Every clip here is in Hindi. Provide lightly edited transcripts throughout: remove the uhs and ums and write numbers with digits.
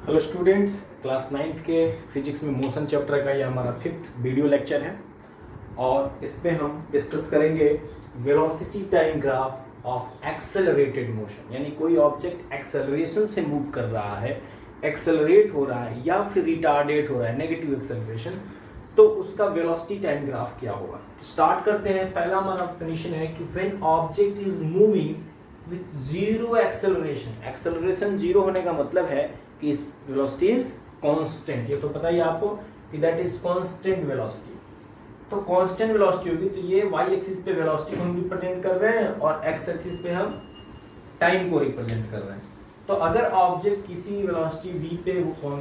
हेलो स्टूडेंट्स, क्लास 9th के फिजिक्स में मोशन चैप्टर का ये हमारा 5th वीडियो लेक्चर है और इसमें हम डिस्कस करेंगे velocity time graph of accelerated motion. यानी कोई ऑब्जेक्ट एक्सेलरेशन से मूव कर रहा है, एक्सेलरेट हो रहा है या फिर रिटार्डेट हो रहा है, नेगेटिव एक्सेलरेशन, तो उसका वेलोसिटी टाइम ग्राफ क्या होगा। स्टार्ट करते हैं। पहला हमारा कंडीशन है कि when object is moving with zero acceleration. Acceleration zero होने का मतलब है कि इस वेलोसिटी इज कांस्टेंट। ये तो पता ही आपको कि दैट इज कांस्टेंट वेलोसिटी। तो कांस्टेंट वेलोसिटी होगी तो ये y एक्सिस पे वेलोसिटी को हम रिप्रेजेंट कर रहे हैं और x एक्सिस पे हम टाइम को रिप्रेजेंट कर रहे हैं। तो अगर ऑब्जेक्ट किसी वेलोसिटी v पे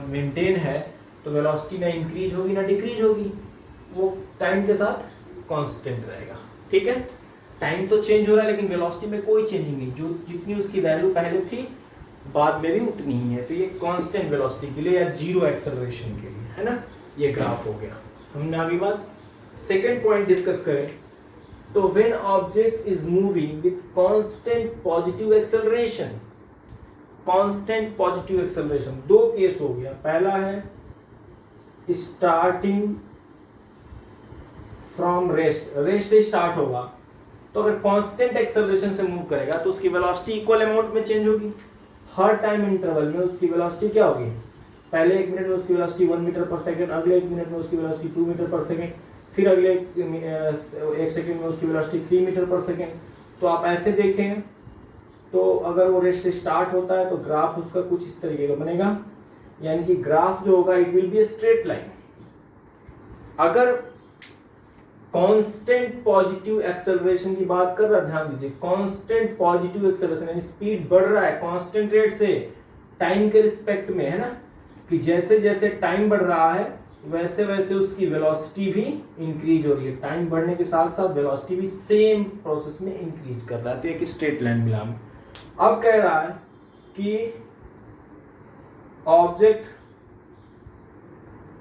मेंटेन है तो वेलोसिटी ना इंक्रीज होगी ना डिक्रीज होगी, वो टाइम के साथ कांस्टेंट रहेगा। ठीक है, टाइम तो चेंज हो रहा है लेकिन वेलोसिटी में कोई चेंजिंग नहीं, जो जितनी उसकी वैल्यू पहले थी बाद में भी उतनी ही है। तो ये कांस्टेंट वेलोसिटी के लिए या जीरो एक्सेलरेशन के लिए है ना, ये ग्राफ हो गया। समझ में आ गई बात। सेकेंड पॉइंट डिस्कस करें तो when object is moving with constant positive acceleration. Constant positive acceleration दो केस हो गया। पहला है स्टार्टिंग फ्रॉम रेस्ट, रेस्ट से स्टार्ट होगा तो अगर कांस्टेंट एक्सेलरेशन से मूव करेगा तो उसकी वेलोसिटी इक्वल अमाउंट में चेंज होगी। हर टाइम इंटरवल में उसकी वेलोसिटी क्या होगी, पहले 1 मिनट में उसकी वेलोसिटी 1 मीटर पर सेकंड, अगले 1 मिनट में उसकी वेलोसिटी 2 मीटर पर सेकंड, फिर अगले 1 सेकंड में उसकी वेलोसिटी 3 मीटर पर सेकंड। तो आप ऐसे देखें तो अगर वो रेस्ट से स्टार्ट होता है तो ग्राफ उसका कुछ इस तरीके का बनेगा, यानी कि ग्राफ जो होगा it will be straight line. अगर कांस्टेंट पॉजिटिव एक्सेलरेशन की बात कर रहा, ध्यान दीजिए, कांस्टेंट पॉजिटिव एक्सेलरेशन यानी स्पीड बढ़ रहा है कांस्टेंट रेट से टाइम के रिस्पेक्ट में, है ना, कि जैसे जैसे टाइम बढ़ रहा है वैसे वैसे उसकी वेलोसिटी भी इंक्रीज हो रही है। टाइम बढ़ने के साथ साथ वेलोसिटी भी सेम प्रोसेस में इंक्रीज कर रहा है। तो एक स्ट्रेट लाइन मिला। अब कह रहा है कि object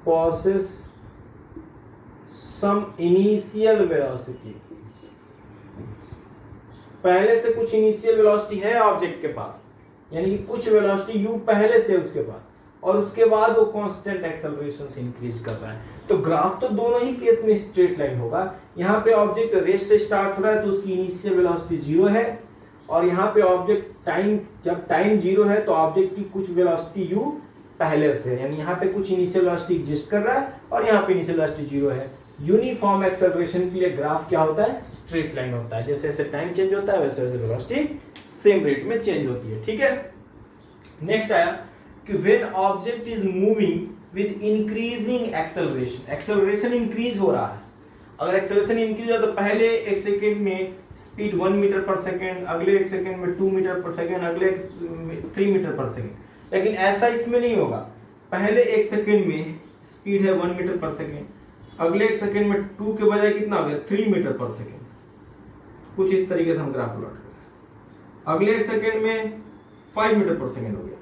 possess some initial velocity. पहले से कुछ इनिशियल वेलोसिटी है ऑब्जेक्ट के पास, यानी कि कुछ वेलोसिटी u पहले से उसके पास, और उसके बाद वो कांस्टेंट एक्सेलरेशन से इंक्रीज कर रहा है। तो ग्राफ तो दोनों ही केस में स्ट्रेट लाइन होगा। यहाँ पे ऑब्जेक्ट रेस्ट से स्टार्ट हो रहा है तो उसकी इनिशियल वेलोसिटी जीरो है, और यहाँ पे ऑब्जेक्ट टाइम, जब टाइम जीरो है तो ऑब्जेक्ट की कुछ वेलोसिटी u पहले से है, यानी यहाँ पे कुछ इनिशियल वेलोसिटी एग्जिस्ट कर रहा है और यहाँ पे इनिशियल वेलोसिटी जीरो है। यूनिफॉर्म एक्सेलरेशन के लिए ग्राफ क्या होता है, स्ट्रेट लाइन होता है। जैसे जैसे टाइम चेंज होता है वैसे वैसे वेलोसिटी सेम रेट में चेंज होती है। ठीक है, नेक्स्ट आया कि when object is moving with increasing acceleration. Acceleration increase हो रहा है। अगर एक्सेलरेशन इंक्रीज हो तो पहले 1 सेकंड में स्पीड 1 मीटर पर सेकंड, अगले 1 सेकंड में 2 मीटर पर सेकंड, अगले 3 मीटर पर सेकंड। लेकिन ऐसा इसमें नहीं होगा। पहले 1 सेकंड में स्पीड है 1 मीटर पर सेकंड, अगले 1 सेकंड में 2 के बजाय कितना हो गया, 3 मीटर पर सेकंड। कुछ इस तरीके से हम ग्राफ प्लॉट करें। अगले 1 सेकंड में 5 मीटर पर सेकंड हो गया।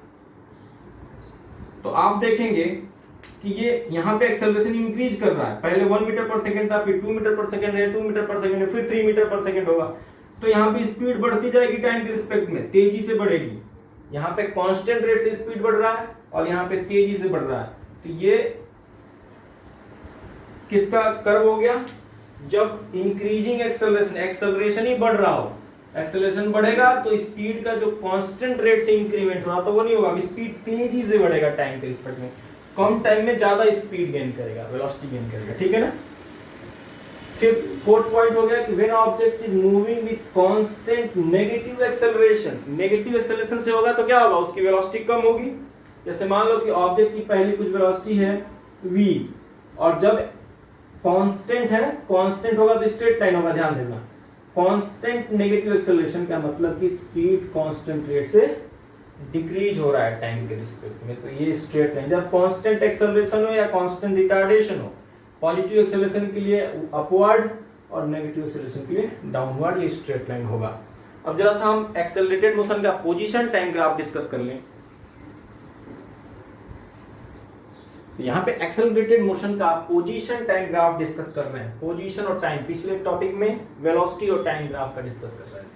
तो आप देखेंगे कि ये यहाँ पे एक्सेलरेशन इंक्रीज कर रहा है। पहले 1 मीटर पर सेकंड था, फिर 2 मीटर पर सेकंड है, 2 मीटर पर सेकंड है, फिर 3 मीटर पर सेकंड होगा। तो यहाँ पे स्पीड बढ़ती जाएगी टाइम के रिस्पेक्ट में, तेजी से बढ़ेगी। यहाँ पे कांस्टेंट रेट से स्पीड बढ़ रहा है और यहाँ पे तेजी से बढ़ रहा है। तो ये किसका कर्व हो गया, जब इंक्रीजिंग एक्सेलरेशन, एक्सेलरेशन ही बढ़ रहा हो, एक्सेलरेशन बढ़ेगा तो स्पीड का जो कांस्टेंट रेट से इंक्रीमेंट हो रहा तो वो नहीं होगा, स्पीड तेजी से बढ़ेगा टाइम के रिस्पेक्ट में, कम टाइम में ज्यादा स्पीड गेन करेगा, वेलोसिटी गेन करेगा। ठीक है ना। फिर फोर्थ पॉइंट हो गया कि when object is moving with constant negative acceleration. Negative acceleration से होगा तो क्या होगा, उसकी वेलोसिटी कम होगी। जैसे मान लो कि ऑब्जेक्ट की पहली कुछ वेलोसिटी है v, और जब कांस्टेंट है, कांस्टेंट होगा तो स्ट्रेट लाइन होगा। ध्यान देना, कांस्टेंट नेगेटिव एक्सेलरेशन का मतलब कि स्पीड कांस्टेंट रेट से डिक्रीज हो रहा है टाइम के रिस्पेक्ट में, तो ये स्ट्रेट लाइन। जब कांस्टेंट एक्सेलरेशन हो या कांस्टेंट रिटार्डेशन हो, पॉजिटिव एक्सेलरेशन के लिए अपवर्ड और नेगेटिव एक्सेलरेशन के लिए डाउनवर्ड, ये स्ट्रेट लाइन होगा। अब जरा हम एक्सेलरेटेड मोशन का पोजीशन टाइम ग्राफ डिस्कस कर लें। यहाँ पे एक्सेलरेटेड मोशन का पोजीशन टाइम ग्राफ डिस्कस कर रहे हैं। पोजीशन और टाइम, पिछले टॉपिक में वेलोसिटी और टाइम ग्राफ का डिस्कस कर रहे हैं।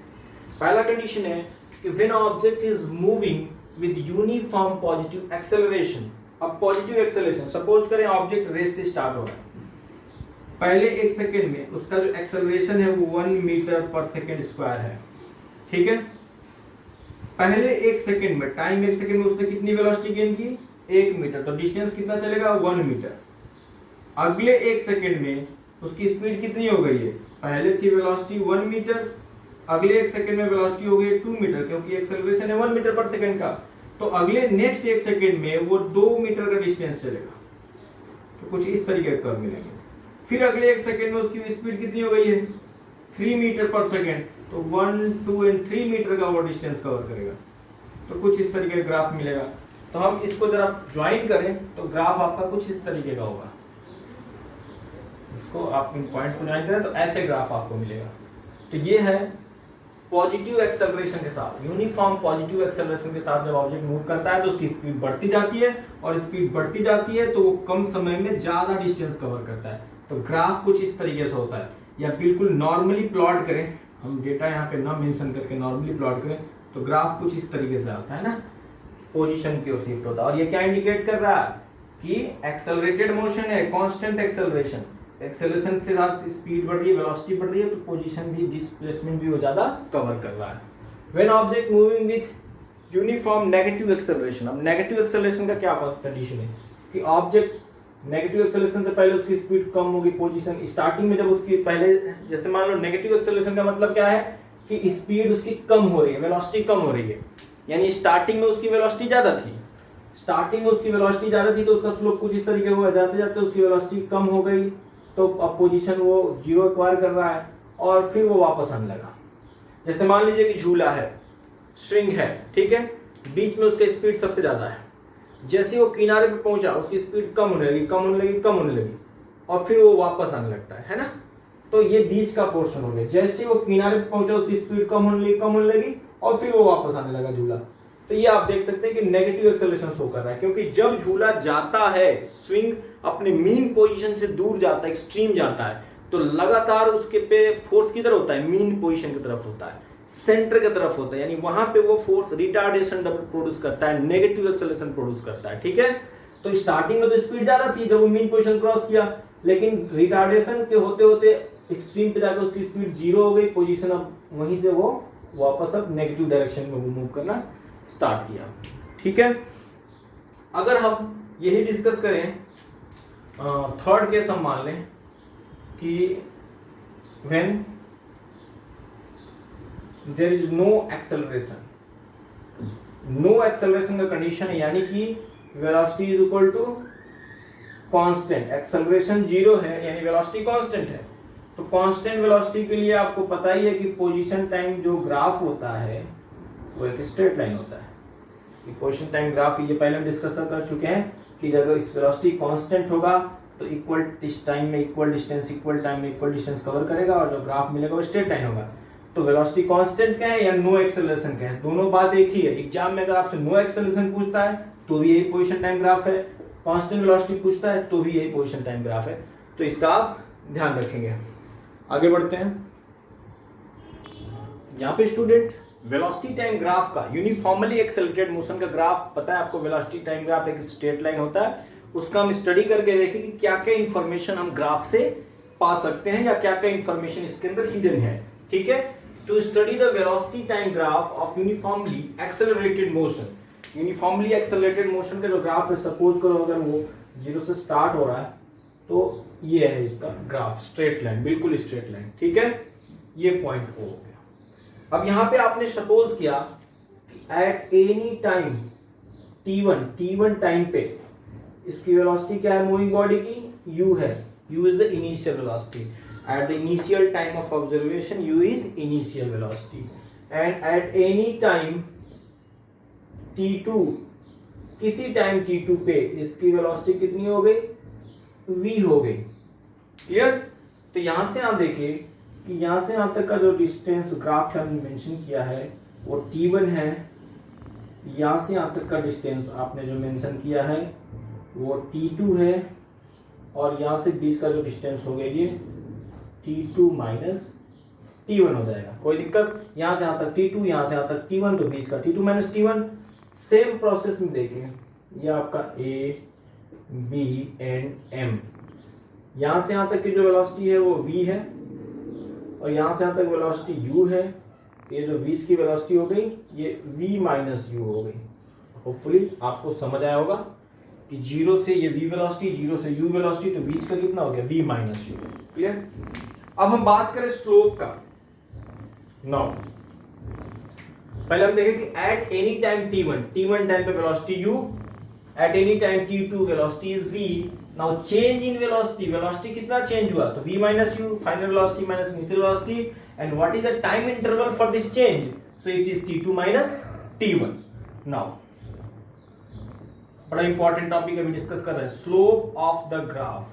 पहला कंडीशन है कि when object is moving with uniform positive acceleration. अब पॉजिटिव एक्सेलरेशन, सपोज करें ऑब्जेक्ट रेस से स्टार्ट हो रहा है, पहले 1 सेकेंड में उसका जो एक्सेलरेशन है वो 1 मीटर पर सेकेंड स्क्वायर है, ठीक है। पहले 1 सेकेंड में, टाइम 1 सेकेंड में उसने कितनी वेलोसिटी गेन की, 1 मीटर, तो डिस्टेंस कितना चलेगा, 1 मीटर। अगले 1 सेकेंड में उसकी स्पीड कितनी हो गई है, पहले थी वेलोसिटी 1 मीटर, अगले 1 सेकेंड में वेलोसिटी हो गई 2 मीटर, क्योंकि एक्सेलरेशन है 1 मीटर पर सेकेंड का। तो अगले नेक्स्ट 1 सेकेंड में वो 2 मीटर का डिस्टेंस चलेगा, तो कुछ इस तरीके का कर्व मिलेंगे। फिर अगले 1 सेकेंड में उसकी स्पीड कितनी हो गई है, 3 मीटर पर सेकेंड, तो 1, 2 एंड 3 मीटर का वो डिस्टेंस कवर करेगा, तो कुछ इस तरीके का ग्राफ मिलेगा। तो हम इसको जरा ज्वाइन करें तो ग्राफ आपका कुछ इस तरीके का होगा। इसको आप इन पॉइंट्स को ज्वाइन करें तो ऐसे ग्राफ आपको मिलेगा। तो ये है पॉजिटिव एक्सेलरेशन के साथ, यूनिफॉर्म पॉजिटिव एक्सेलरेशन के साथ जब ऑब्जेक्ट मूव करता है तो उसकी स्पीड बढ़ती जाती है, और स्पीड बढ़ती जाती है तो वो कम समय में ज्यादा डिस्टेंस कवर करता है। तो ग्राफ कुछ इस तरीके से होता है, या बिल्कुल नॉर्मली प्लॉट करें, हम डेटा यहाँ पे ना मेंशन करके नॉर्मली प्लॉट करें तो ग्राफ कुछ इस तरीके से आता है ना, पोजीशन की ओर शिफ्ट होता है। और ये क्या इंडिकेट कर रहा है कि एक्सेलरेटेड मोशन है, कांस्टेंट एक्सेलरेशन, एक्सेलरेशन के साथ स्पीड बढ़ रही है, वेलोसिटी बढ़ रही है, तो पोजीशन भी, डिस्प्लेसमेंट भी वो ज्यादा कवर कर रहा है। When object moving with uniform negative acceleration, अब नेगेटिव एक्सेलरेशन का क्या कंडीशन है कि ऑब्जेक्ट नेगेटिव एक्सेलरेशन से पहले उसकी स्पीड कम होगी, पोजीशन स्टार्टिंग में जब उसकी पहले, जैसे मान लो नेगेटिव एक्सेलरेशन का मतलब क्या है कि स्पीड उसकी कम हो रही है, वेलोसिटी कम हो रही है, यानी स्टार्टिंग में उसकी वेलोसिटी ज्यादा थी, स्टार्टिंग में उसकी वेलोसिटी ज्यादा थी तो उसका स्लोप कुछ इस तरीके हुआ, जाते जाते उसकी वेलोसिटी कम हो गई, तो अब पोजीशन वो 0 एक्वायर कर रहा है और फिर वो वापस आने लगा। जैसे मान लीजिए कि झूला है, स्विंग है, ठीक है, बीच में उसका स्पीड सबसे ज्यादा है, जैसे वो किनारे पे पहुंचा उसकी स्पीड कम होने लगी, कम होने लगी, कम होने लगी, और फिर वो वापस आने लगता है ना। तो ये बीच का पोर्शन हो गया, जैसे वो किनारे पे पहुंचा उसकी स्पीड कम होने लगी, कम होने लगी, और फिर वो वापस आने लगा झूला। तो ये आप देख सकते हैं कि नेगेटिव एक्सेलरेशन शो कर रहा है, क्योंकि जब झूला जाता है, स्विंग अपने मीन पोजीशन से दूर जाता है, एक्सट्रीम जाता है, तो लगातार उसके पे फोर्स किधर होता है, मीन पोजीशन की तरफ होता है, सेंटर की तरफ होता है, यानी वहां पे वो फोर्स रिटार्डेशन प्रोड्यूस करता है, नेगेटिव एक्सेलरेशन प्रोड्यूस करता है, ठीक है। तो स्टार्टिंग में तो स्पीड ज्यादा थी जब वो मीन पोजीशन क्रॉस किया, लेकिन रिटार्डेशन के होते होते एक्सट्रीम पे जाकर उसकी स्पीड 0 हो गई, पोजीशन अब वहीं से वो वापस अब नेगेटिव डायरेक्शन में मूव करना स्टार्ट किया, ठीक है। अगर हम यही डिस्कस करें, थर्ड केस हम मान लें कि when there is no acceleration, no acceleration का कंडीशन है, यानी कि velocity is equal to constant, acceleration 0 है यानी वेलोसिटी कांस्टेंट है। तो कांस्टेंट वेलोसिटी के लिए आपको पता ही है कि पोजीशन टाइम जो ग्राफ होता है वो एक स्ट्रेट लाइन होता है। पोजीशन टाइम ग्राफ ये पहले हम डिस्कस कर चुके हैं कि अगर इस वेलोसिटी कांस्टेंट होगा तो इक्वल टाइम में इक्वल डिस्टेंस, इक्वल टाइम में इक्वल डिस्टेंस कवर करेगा, और जो ग्राफ मिलेगा वो स्ट्रेट लाइन होगा। तो वेलोसिटी कांस्टेंट क्या है या नो एक्सेलरेशन क्या है, दोनों बात एक ही है। एग्जाम में अगर आपसे नो एक्सेलरेशन पूछता है तो भी यही पोजीशन टाइम ग्राफ है, कांस्टेंट वेलोसिटी पूछता है तो भी यही पोजीशन टाइम ग्राफ है। तो इसका आप ध्यान रखेंगे। आगे बढ़ते हैं। यहाँ पे स्टूडेंट वेलोसिटी टाइम ग्राफ का, यूनिफॉर्मली एक्सेलरेटेड मोशन का ग्राफ पता है आपको, वेलोसिटी टाइम ग्राफ एक स्ट्रेट लाइन होता है, उसका हम स्टडी करके देखें कि क्या क्या इंफॉर्मेशन हम ग्राफ से पा सकते हैं या क्या क्या इंफॉर्मेशन इसके अंदर हिडन है, ठीक है। To study the velocity time graph of uniformly accelerated motion, uniformly accelerated motion का जो ग्राफ है, सपोज करो अगर वो 0 से स्टार्ट हो रहा है तो ये है इसका ग्राफ, स्ट्रेट लाइन, बिल्कुल स्ट्रेट लाइन, ठीक है। ये पॉइंट हो गया। अब यहां पे आपने सपोज किया eight any time t1 time पे इसकी वेलोसिटी क्या है मूविंग बॉडी की, u है, u is the initial velocity, at the initial time of observation u is initial velocity, and eight any time t2, किसी टाइम t2 पे इसकी वेलोसिटी कितनी हो गई, v हो गई, क्लियर। तो यहां से आप देखिए कि यहां से यहां तक का जो डिस्टेंस ग्राफ में हमने मेंशन किया है वो t1 है, यहां से यहां तक का डिस्टेंस आपने जो मेंशन किया है वो t2 है, और यहां से बीच का जो डिस्टेंस हो गया ये t2 माइनस t1 हो जाएगा, कोई दिक्कत। यहां से यहां तक t2, यहां से यहां तक t1, तो बीच का t2 minus t1, same process में देखें, ये आपका ए बी एंड एम, यहां से यहां तक की जो वेलोसिटी है वो v है और यहां से यहां तक वेलोसिटी u है। ये जो v की वेलोसिटी हो गई ये v माइनस u हो गई। होपफुली आपको समझ आया होगा कि जीरो से ये v वेलोसिटी, जीरो से u वेलोसिटी, तो बीच का कितना हो गया v माइनस u। क्लियर। अब हम बात करें स्लोप का। नाउ पहले हम देखें कि at any time t1 time पे velocity u, at any time t2 velocity is v। Now change in velocity कितना चेंज हुआ, तो v minus u, final velocity minus initial velocity, and what is the time interval for this change, so it is t2 minus t1। Now बड़ा इंपॉर्टेंट टॉपिक अभी डिस्कस कर रहे हैं, slope of the graph.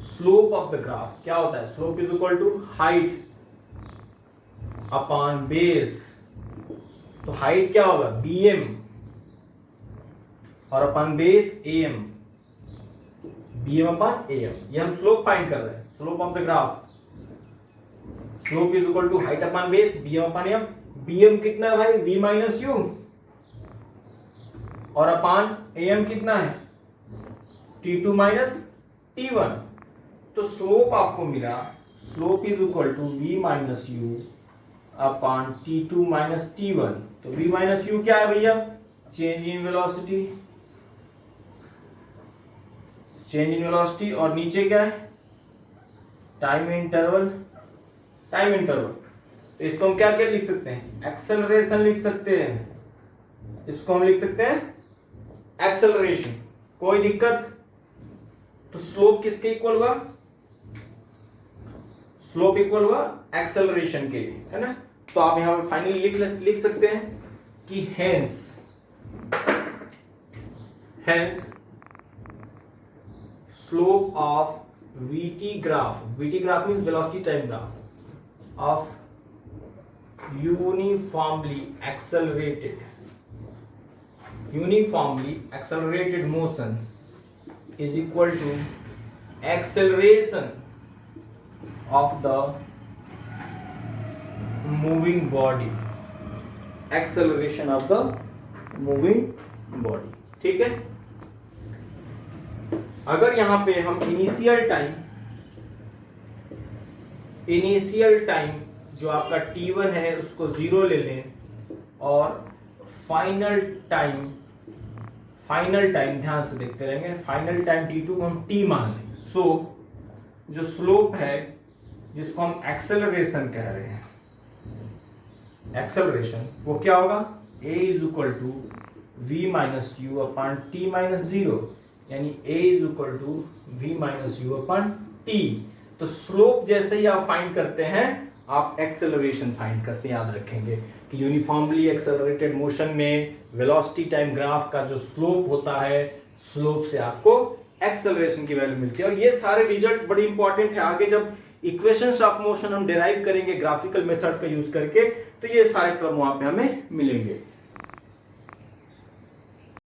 Slope of the graph क्या होता है, slope is equal to height upon base. तो हाइट क्या होगा bm और upon base am, bm upon am। ये हम स्लोप फाइंड कर रहे हैं, slope of the graph. Slope is equal to height upon base bm upon am। bm कितना है भाई, v माइनस u, और अपॉन am कितना है t2 माइनस t1। तो स्लोप आपको मिला, slope is equal to v minus u upon t2 minus t1। तो v माइनस u क्या है भैया, change in velocity, change in velocity, और नीचे क्या है टाइम इंटरवल, टाइम इंटरवल। तो इसको हम क्या क्या लिख सकते हैं, एक्सेलरेशन लिख सकते हैं, इसको हम लिख सकते हैं एक्सेलरेशन। कोई दिक्कत। तो स्लोप किसके इक्वल हुआ, स्लोप इक्वल हुआ एक्सेलरेशन के लिए, है ना। तो आप यहां पर फाइनली लिख सकते हैं कि hence slope of VT graph, VT graph means velocity time graph, of uniformly accelerated motion is equal to acceleration of the moving body, acceleration of the moving body। ठीक है। अगर यहां पे हम इनिशियल टाइम जो आपका t1 है उसको 0 ले लें और फाइनल टाइम ध्यान से देखते रहेंगे, फाइनल टाइम t2 को हम t मान लें। सो जो स्लोप है जिसको हम एक्सेलरेशन कह रहे हैं, एक्सेलरेशन वो क्या होगा, a is equal to v minus u upon t minus 0, यानी a is equal to v minus u upon t। तो स्लोप जैसे ही आप फाइंड करते हैं आप एक्सेलरेशन फाइंड करते हैं। याद रखेंगे कि यूनिफॉर्मली एक्सेलरेटेड मोशन में वेलोसिटी टाइम ग्राफ का जो स्लोप होता है, स्लोप से आपको एक्सेलरेशन की वैल्यू मिलती है। और ये सारे रिजल्ट बड़ी इंपॉर्टेंट है, आगे जब इक्वेशंस ऑफ मोशन हम डिराइव करेंगे ग्राफिकल मेथड का यूज करके, तो ये सारे टर्म वहां पे हमें मिलेंगे।